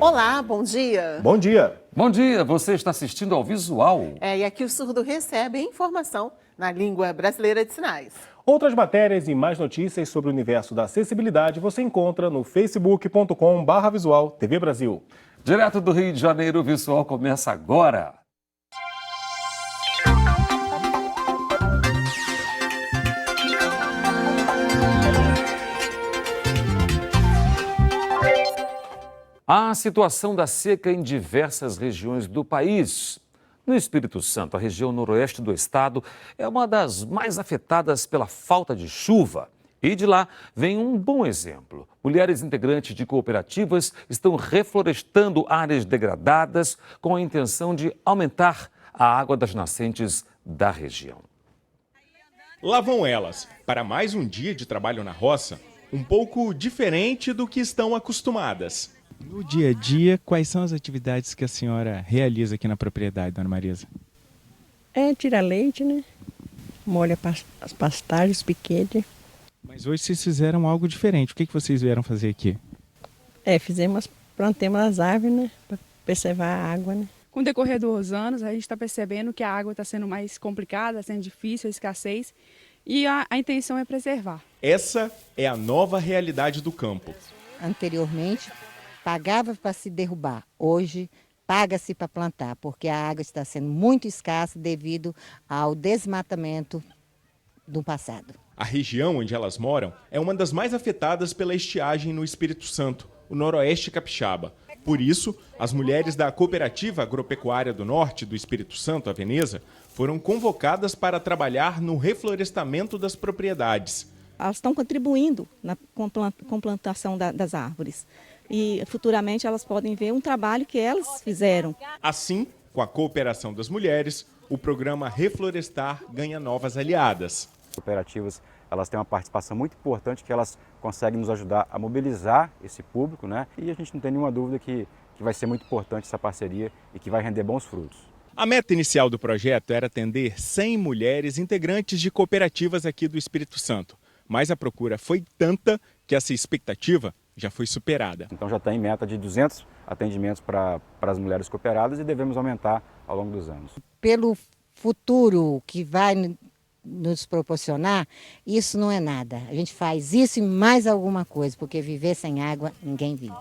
Olá, bom dia. Bom dia. Bom dia, você está assistindo ao Visual. E aqui o surdo recebe informação na língua brasileira de sinais. Outras matérias e mais notícias sobre o universo da acessibilidade você encontra no facebook.com/visual TV Brasil. Direto do Rio de Janeiro, o Visual começa agora. A situação da seca em diversas regiões do país. No Espírito Santo, a região noroeste do estado é uma das mais afetadas pela falta de chuva. E de lá vem um bom exemplo. Mulheres integrantes de cooperativas estão reflorestando áreas degradadas com a intenção de aumentar a água das nascentes da região. Lá vão elas, para mais um dia de trabalho na roça, um pouco diferente do que estão acostumadas. No dia a dia, quais são as atividades que a senhora realiza aqui na propriedade, dona Marisa? Tira leite, né? Molha as pastagens, piquete. Mas hoje vocês fizeram algo diferente. O que vocês vieram fazer aqui? Plantemos as árvores, né? Para preservar a água, né? Com o decorrer dos anos, a gente está percebendo que a água está sendo mais complicada, sendo difícil, a escassez. E a intenção é preservar. Essa é a nova realidade do campo. Anteriormente, pagava para se derrubar. Hoje, paga-se para plantar, porque a água está sendo muito escassa devido ao desmatamento do passado. A região onde elas moram é uma das mais afetadas pela estiagem no Espírito Santo, o Noroeste Capixaba. Por isso, as mulheres da Cooperativa Agropecuária do Norte do Espírito Santo, a Veneza, foram convocadas para trabalhar no reflorestamento das propriedades. Elas estão contribuindo com a plantação das árvores. E futuramente elas podem ver um trabalho que elas fizeram. Assim, com a cooperação das mulheres, o programa Reflorestar ganha novas aliadas. As cooperativas, elas têm uma participação muito importante, que elas conseguem nos ajudar a mobilizar esse público, né? E a gente não tem nenhuma dúvida que vai ser muito importante essa parceria e que vai render bons frutos. A meta inicial do projeto era atender 100 mulheres integrantes de cooperativas aqui do Espírito Santo. Mas a procura foi tanta que essa expectativa já foi superada. Então já está em meta de 200 atendimentos para as mulheres cooperadas e devemos aumentar ao longo dos anos. Pelo futuro que vai nos proporcionar, isso não é nada. A gente faz isso e mais alguma coisa, porque viver sem água, ninguém vive.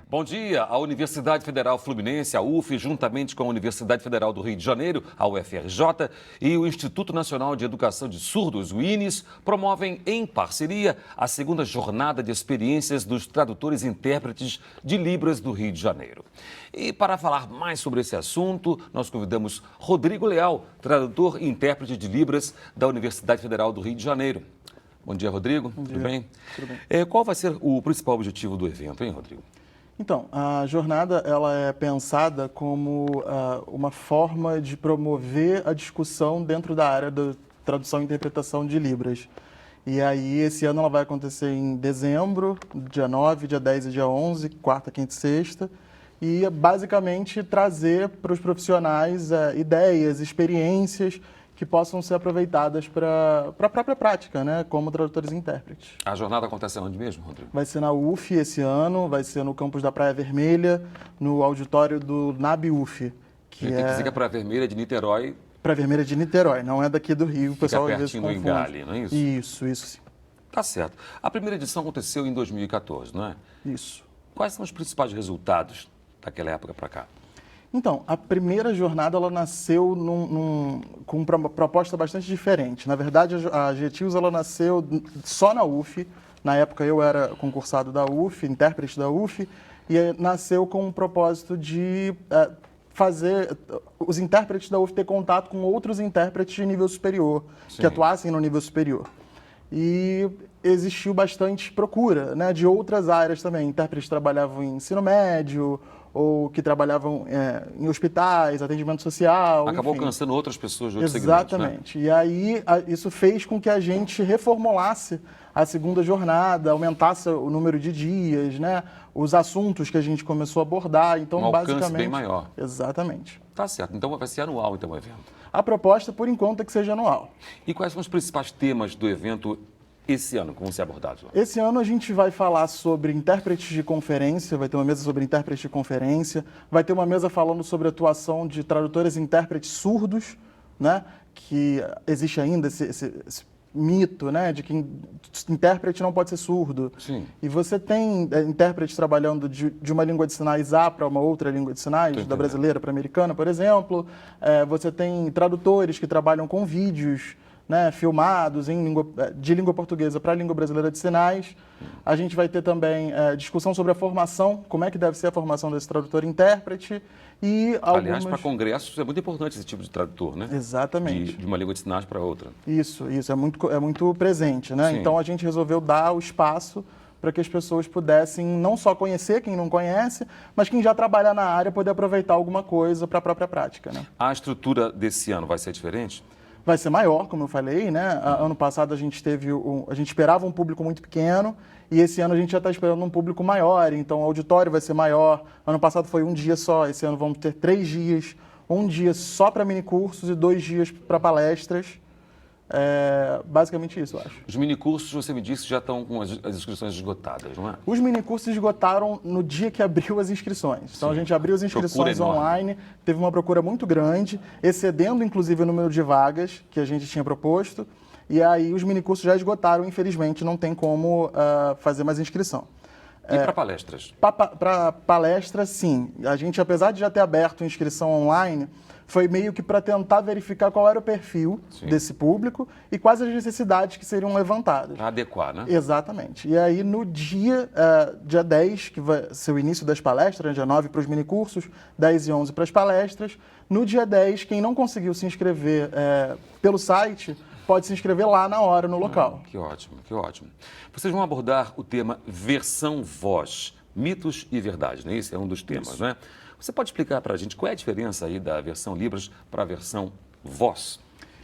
Bom dia! A Universidade Federal Fluminense, a UF, juntamente com a Universidade Federal do Rio de Janeiro, a UFRJ, e o Instituto Nacional de Educação de Surdos, o INES, promovem em parceria a segunda jornada de experiências dos tradutores e intérpretes de Libras do Rio de Janeiro. E para falar mais sobre esse assunto, nós convidamos Rodrigo Leal, tradutor e intérprete de Libras da Universidade Federal do Rio de Janeiro. Bom dia, Rodrigo. Bom dia. Tudo bem? Tudo bem. Qual vai ser o principal objetivo do evento, hein, Rodrigo? Então, a jornada ela é pensada como uma forma de promover a discussão dentro da área da tradução e interpretação de Libras. E aí, esse ano ela vai acontecer em dezembro, dia 9, dia 10 e dia 11, quarta, quinta e sexta. E basicamente trazer para os profissionais ideias, experiências que possam ser aproveitadas para a própria prática, né, como tradutores e intérpretes. A jornada acontece onde mesmo, Rodrigo? Vai ser na UF esse ano, vai ser no campus da Praia Vermelha, no auditório do NAB UF. Tem que dizer que a Praia Vermelha é de Niterói. Praia Vermelha de Niterói, não é daqui do Rio. O pessoal fica às vezes pertinho do confunde. Engalhe, não é isso? Isso sim. Tá certo. A primeira edição aconteceu em 2014, não é? Isso. Quais são os principais resultados daquela época para cá? Então, a primeira jornada ela nasceu com uma proposta bastante diferente. Na verdade, a GETIUS ela nasceu só na UF. Na época eu era concursado da UF, intérprete da UF, e nasceu com o propósito de fazer os intérpretes da UF ter contato com outros intérpretes de nível superior, Sim. que atuassem no nível superior. E existiu bastante procura, né, de outras áreas também. Intérpretes que trabalhavam em ensino médio, ou que trabalhavam em hospitais, atendimento social. Acabou enfim. alcançando outras pessoas de outros segmentos, né? Exatamente. E aí isso fez com que a gente reformulasse a segunda jornada, aumentasse o número de dias, né? Os assuntos que a gente começou a abordar. Então, um alcance basicamente, bem maior. Exatamente. Tá certo. Então vai ser anual então, o evento. A proposta, por enquanto, é que seja anual. E quais são os principais temas do evento esse ano, como ser abordado lá? Esse ano a gente vai falar sobre intérpretes de conferência, vai ter uma mesa sobre intérpretes de conferência, vai ter uma mesa falando sobre a atuação de tradutores e intérpretes surdos, né? Que existe ainda esse mito, né, de que intérprete não pode ser surdo. Sim. E você tem intérpretes trabalhando de uma língua de sinais para uma outra língua de sinais, da brasileira para a americana, por exemplo. Você tem tradutores que trabalham com vídeos, né, filmados de língua portuguesa para a língua brasileira de sinais. A gente vai ter também discussão sobre a formação, como é que deve ser a formação desse tradutor e intérprete. E Aliás, para congressos é muito importante esse tipo de tradutor, né? Exatamente. De uma língua de sinais para outra. Isso, é muito presente, né? Sim. Então a gente resolveu dar o espaço para que as pessoas pudessem não só conhecer quem não conhece, mas quem já trabalha na área poder aproveitar alguma coisa para a própria prática, né? A estrutura desse ano vai ser diferente? Vai ser maior, como eu falei, né? Ano passado a gente esperava um público muito pequeno e esse ano a gente já está esperando um público maior, então o auditório vai ser maior. Ano passado foi um dia só, esse ano vamos ter 3 dias, um dia só para minicursos e 2 dias para palestras. Basicamente isso, eu acho. Os minicursos, você me disse, já estão com as inscrições esgotadas, não é? Os minicursos esgotaram no dia que abriu as inscrições. Então, a gente abriu as inscrições online, teve uma procura muito grande, excedendo, inclusive, o número de vagas que a gente tinha proposto. E aí, os minicursos já esgotaram, infelizmente, não tem como fazer mais inscrição. E para palestras? Para palestras, sim. A gente, apesar de já ter aberto inscrição online, foi meio que para tentar verificar qual era o perfil desse público e quais as necessidades que seriam levantadas. Para adequar, né? Exatamente. E aí, no dia 10, que vai ser o início das palestras, né, dia 9 para os minicursos, 10 e 11 para as palestras, no dia 10, quem não conseguiu se inscrever pelo site, pode se inscrever lá na hora, no local. Que ótimo, que ótimo. Vocês vão abordar o tema versão voz, mitos e verdade, não é isso? É um dos temas, não é? Você pode explicar para a gente qual é a diferença aí da versão Libras para a versão voz?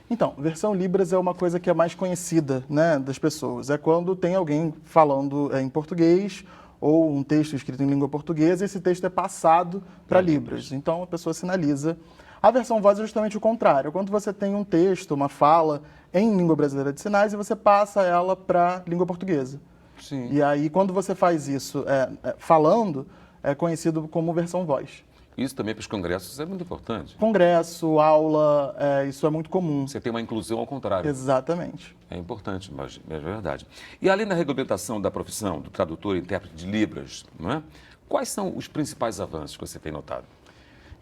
Então, versão Libras é uma coisa que é mais conhecida, né, das pessoas. É quando tem alguém falando em português ou um texto escrito em língua portuguesa e esse texto é passado para Libras. Então, a pessoa sinaliza. A versão voz é justamente o contrário. Quando você tem um texto, uma fala em língua brasileira de sinais e você passa ela para língua portuguesa. Sim. E aí, quando você faz isso falando, é conhecido como versão voz. Isso também para os congressos é muito importante. Congresso, aula, isso é muito comum. Você tem uma inclusão ao contrário. Exatamente. É importante, mas é verdade. E além da regulamentação da profissão do tradutor e intérprete de Libras, não é? Quais são os principais avanços que você tem notado?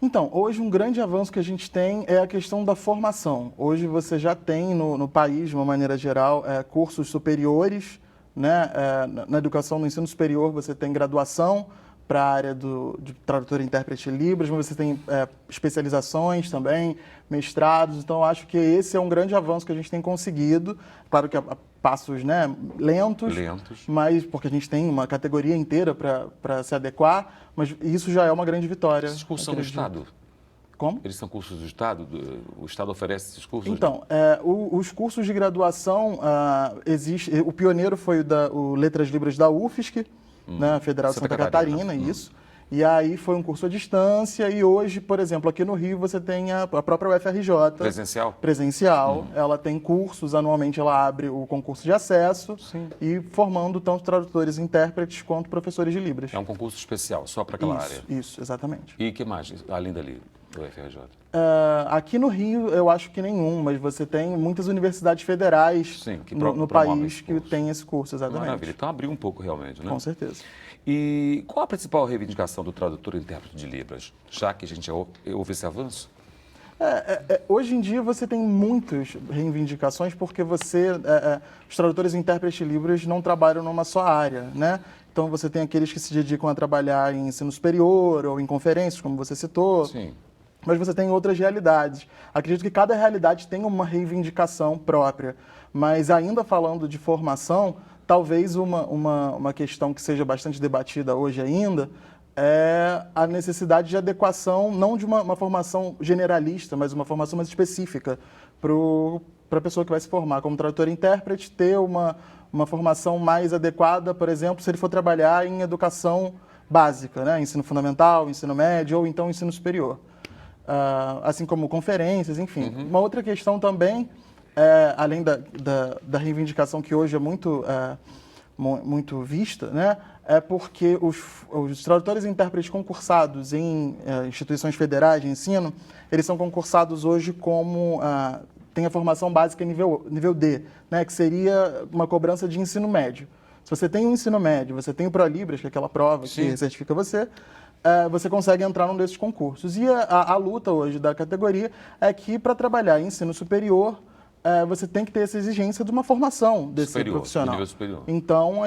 Então, hoje um grande avanço que a gente tem é a questão da formação. Hoje você já tem no país, de uma maneira geral, cursos superiores, né? Na educação, no ensino superior, você tem graduação para a área de tradutor e intérprete Libras, mas você tem especializações também, mestrados. Então, acho que esse é um grande avanço que a gente tem conseguido. Claro que a passos, né, lentos, mas porque a gente tem uma categoria inteira para se adequar, mas isso já é uma grande vitória. Esses cursos são do Estado? Como? Eles são cursos do Estado? O Estado oferece esses cursos? Então, os cursos de graduação, o pioneiro foi o Letras Libras da UFSC, né, Federal de Santa Catarina, isso. E aí foi um curso à distância e hoje, por exemplo, aqui no Rio você tem a própria UFRJ. Presencial? Presencial. Ela tem cursos, anualmente ela abre o concurso de acesso e formando tanto tradutores e intérpretes quanto professores de Libras. É um concurso especial, só para aquela área? Isso, exatamente. E o que mais, além dali, do UFRJ? Aqui no Rio, eu acho que nenhum, mas você tem muitas universidades federais no país que tem esse curso, exatamente. Maravilha, então abriu um pouco realmente, né? Com certeza. E qual a principal reivindicação do tradutor e intérprete de Libras, já que a gente houve esse avanço? Hoje em dia você tem muitas reivindicações porque os tradutores e intérpretes de Libras não trabalham numa só área, né? Então você tem aqueles que se dedicam a trabalhar em ensino superior ou em conferências, como você citou. Sim. Mas você tem outras realidades. Acredito que cada realidade tem uma reivindicação própria. Mas ainda falando de formação, talvez uma questão que seja bastante debatida hoje ainda é a necessidade de adequação, não de uma formação generalista, mas uma formação mais específica para a pessoa que vai se formar como tradutor e intérprete, ter uma formação mais adequada, por exemplo, se ele for trabalhar em educação básica, né? Ensino fundamental, ensino médio ou então ensino superior. Assim como conferências, enfim. Uma outra questão também além da reivindicação que hoje é muito vista, né, é porque os tradutores e intérpretes concursados em instituições federais de ensino, eles são concursados hoje como tem a formação básica nível D, né, que seria uma cobrança de ensino médio. Se você tem o ensino médio, você tem o ProLibras, que é aquela prova que certifica você, você consegue entrar num desses concursos. E a luta hoje da categoria é que, para trabalhar em ensino superior, você tem que ter essa exigência de uma formação desse profissional. Nível superior. Então,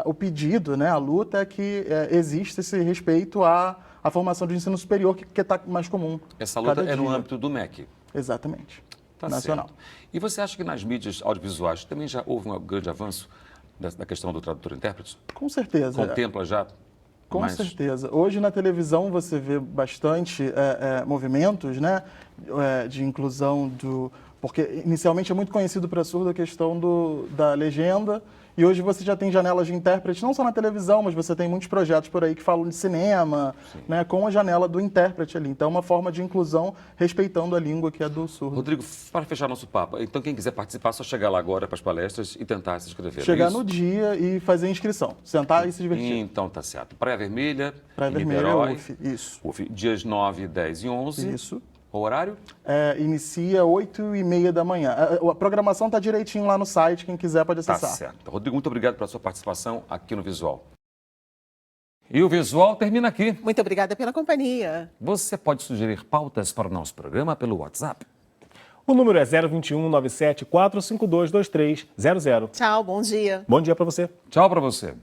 o pedido, né, a luta é que existe esse respeito à formação de ensino superior, que está mais comum. Essa luta é no âmbito do MEC. Exatamente. Tá nacional. Certo. E você acha que nas mídias audiovisuais também já houve um grande avanço da questão do tradutor e intérprete? Com certeza. Contempla já? Com certeza. Hoje na televisão você vê bastante movimentos, né, de inclusão porque inicialmente é muito conhecido para surdo a questão da legenda, e hoje você já tem janelas de intérprete, não só na televisão, mas você tem muitos projetos por aí que falam de cinema, né, com a janela do intérprete ali. Então é uma forma de inclusão respeitando a língua que é do surdo. Rodrigo, para fechar nosso papo, então quem quiser participar, é só chegar lá agora para as palestras e tentar se inscrever. Chegar no dia e fazer a inscrição, sentar e se divertir. Então tá certo. Praia Vermelha, Praia Vermelha, UF, isso. UF, dias 9, 10 e 11. Isso. O horário? Inicia 8h30 da manhã. A programação está direitinho lá no site, quem quiser pode acessar. Tá certo. Rodrigo, muito obrigado pela sua participação aqui no Visual. E o Visual termina aqui. Muito obrigada pela companhia. Você pode sugerir pautas para o nosso programa pelo WhatsApp. O número é 021 97 452 2300. Tchau, bom dia. Bom dia para você. Tchau para você.